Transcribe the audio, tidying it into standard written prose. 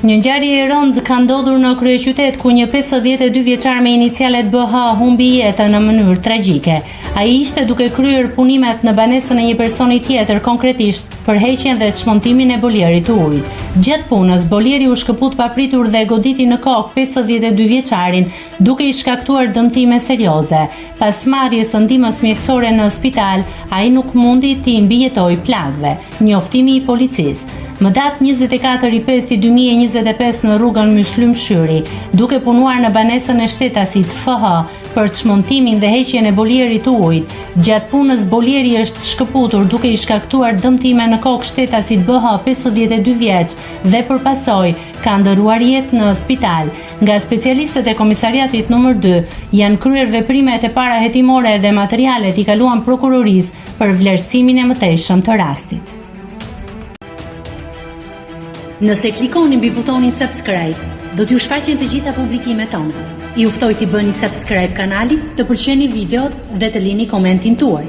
Një ngjarje e rëndë ka ndodhur në kryeqytet ku një 52 vjeçar me inicialet BH humbi jetën në mënyrë tragjike. Ai ishte duke kryer punimet në banesën e një personi tjetër, konkretisht për heqjen dhe çmontimin e bolierit të ujit. Gjatë punës, bolieri u shkëput papritur dhe goditi në kokë 52 vjeçarin, duke i shkaktuar dëmtime serioze. Pas marrjes së ndihmës mjekësore në spital, ai nuk mundi të mbijetojë plagëve. Njoftimi i policisë. Më datë 24/5/2025 në rrugën Myslym Shyri, duke punuar në banesën e shtetasit FH për çmontimin dhe heqjen e bolierit të ujit. Gjatë punës bolieri është shkëputur duke i shkaktuar dëmtime në kokë shtetasit BH 52 vjeç dhe përpasoj ka ndëruar jetë në spital. Nga specialistët e komisariatit nr. 2 janë kryer veprimet e parahetimore dhe materialet i kaluan prokurorisë për vlerësimin e mëtejshëm të rastit. Nëse klikoni mbi butonin subscribe, do t'ju shfaqen të gjitha publikimet tona. Ju ftoj t'i bëni subscribe kanalit, të pëlqeni videot dhe të lini komentin tuaj.